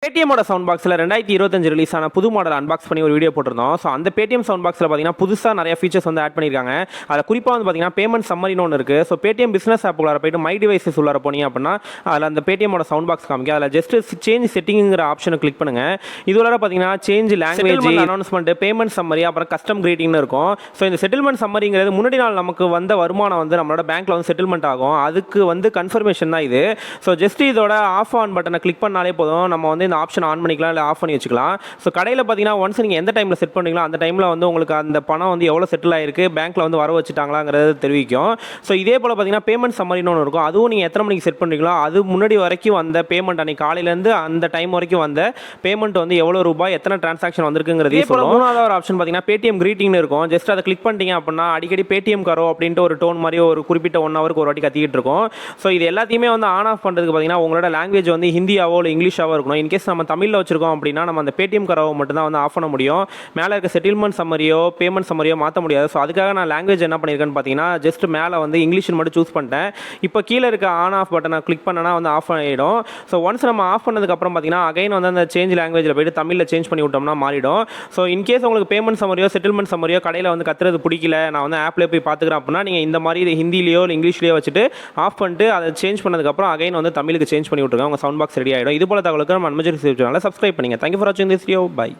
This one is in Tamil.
பேடிஎம்மோட சவுண்ட் பாக்ஸில் 2025 ரிலீஸ் ஆன புது மாடல் அன்பாக்ஸ் பண்ணி ஒரு வீடியோ போட்டிருந்தோம். ஸோ அந்த பேடிஎம் சவுண்ட் பாக்ஸில் பார்த்தீங்கன்னா புதுசாக நிறைய ஃபீச்சர்ஸ் வந்து ஆட் பண்ணியிருக்காங்க. அதில் குறிப்பாக வந்து பார்த்தீங்கன்னா பேமெண்ட் சம்மரின்னு ஒன்று இருக்குது. ஸோ பேடிஎம் பிஸ்னஸ் ஆப் உள்ளார போய்ட்டு மை டிவைசஸ் உள்ளார போனீங்க அப்படின்னா அதில் அந்த பேடிஎம்மோட சவுண்ட் பாக்ஸ் காமிக்கும். அதில் ஜஸ்ட் சேஞ்ச் செட்டிங்கிற ஆப்ஷனை கிளிக் பண்ணுங்கள். இது உள்ளார பார்த்தீங்கன்னா change language, announcement, payment summary, அப்புறம் கஸ்டம் கிரீட்டிங்னு இருக்கும். ஸோ இந்த செட்டில்மெண்ட் சம்மரிங்கிறது முன்னாடி நாள் நமக்கு வந்த வருமானம் வந்து நம்மளோட பேங்க்கில் வந்து செட்டில்மெண்ட் ஆகும். அதுக்கு வந்து கன்ஃபர்மேஷன் தான் இது. ஸோ ஜஸ்ட் இதோட ஆஃப் ஆன் பட்டனை கிளிக் பண்ணாலே போதும், நம்ம வந்து இந்த ஆப்ஷன் ஆன் பண்ணிக்கலாம், இல்லை ஆஃப் பண்ணி வச்சுக்கலாம். ஸோ கடையில் பார்த்தீங்கன்னா ஒன்ஸ் நீங்கள் எந்த டைமில் செட் பண்ணுறீங்களோ அந்த டைமில் வந்து உங்களுக்கு அந்த பணம் வந்து எவ்வளோ செட்டில் ஆயிருக்கு, பேங்க்கில் வந்து வர வச்சுட்டாங்களாங்கிறது தெரிவிக்கும். ஸோ இதே போல் பார்த்தீங்கன்னா பேமெண்ட் சம்மரின்னு ஒன்று இருக்கும். அதுவும் நீங்கள் எத்தனை மணிக்கு செட் பண்ணுறீங்களோ அது முன்னாடி வரைக்கும் வந்த பேமெண்ட், அன்றைக்கி காலையிலேருந்து அந்த டைம் வரைக்கும் வந்த பேமெண்ட் வந்து எவ்வளோ ரூபாய், எத்தனை டிரான்சாக்ஷன் வந்திருக்குங்கிறது. இதே போல் மூணாவது ஒரு ஆப்ஷன் பார்த்தீங்கன்னா பேடிஎம் கிரீட்டிங்னு இருக்கும். ஜஸ்ட் அதை கிளிக் பண்ணிட்டீங்க அப்படின்னா அடிக்கடி பேடிஎம் காரோ அப்படின்ட்டு ஒரு டோன் மாதிரி ஒரு குறிப்பிட்ட 1 ஹவருக்கு ஒரு வாட்டி கத்திக்கிட்டு இருக்கும். ஸோ இது எல்லாத்தையுமே வந்து ஆன் ஆஃப் பண்ணுறதுக்கு பார்த்தீங்கன்னா உங்களோட லாங்குவேஜ் வந்து ஹிந்தியாவோ இல்லை இங்கிலீஷாவோ இருக்கணும். இன்கேஸ் நம்ம தமிழில் வச்சிருக்கோம் அப்படின்னா நம்ம அந்த பேடிஎம் காரோ மட்டும் தான் வந்து ஆஃப் பண்ண முடியும். மேலே இருக்க செட்டில்மெண்ட் சம்மரியோ பேமெண்ட் சம்மரியோ மாற்ற முடியாது. ஸோ அதுக்காக நான் லாங்குவேஜ் என்ன பண்ணியிருக்கேன்னு பார்த்தீங்கன்னா ஜஸ்ட் மேலே வந்து இங்கிலீஷ் மட்டும் சூஸ் பண்ணிட்டேன். இப்போ கீழே இருக்க ஆன் ஆஃப் பட்டனை கிளிக் பண்ணனா வந்து ஆஃப் ஆகிடும். ஸோ ஒன்ஸ் நம்ம ஆஃப் பண்ணதுக்கப்புறம் பார்த்தீங்கன்னா அகைன் வந்து அந்த சேஞ்ச் லாங்குவேஜில் போய்ட்டு தமிழில் சேஞ்ச் பண்ணி விட்டோம்னா மாறிடும். ஸோ இன்கேஸ் உங்களுக்கு பேமெண்ட் சம்மரியோ செட்டில்மெண்ட் சம்மரியோ கடையில் வந்து கத்துறது பிடிக்கல, நான் வந்து ஆப்லேயே போய் பார்த்துக்கிறேன் அப்படின்னா நீங்கள் இந்த மாதிரி இது ஹிந்திலேயோ இல்லை இங்கிலீஷ்லேயோ வச்சுட்டு ஆஃப் பண்ணிட்டு அதை சேஞ்ச் பண்ணதுக்கப்புறம் அகைன் வந்து தமிழுக்கு சேஞ்ச் பண்ணி விட்டுருங்க. உங்கள் சவுண்ட் பாக்ஸ் ரெடி ஆகிடும். இது போல தகவலுக்கு நம்ம அன்மஜரி சேனலை சப்ஸ்கிரைப் பண்ணுங்கள். தேங்க்யூ ஃபார் வாட்சிங் திஸ் வீடியோ. பை.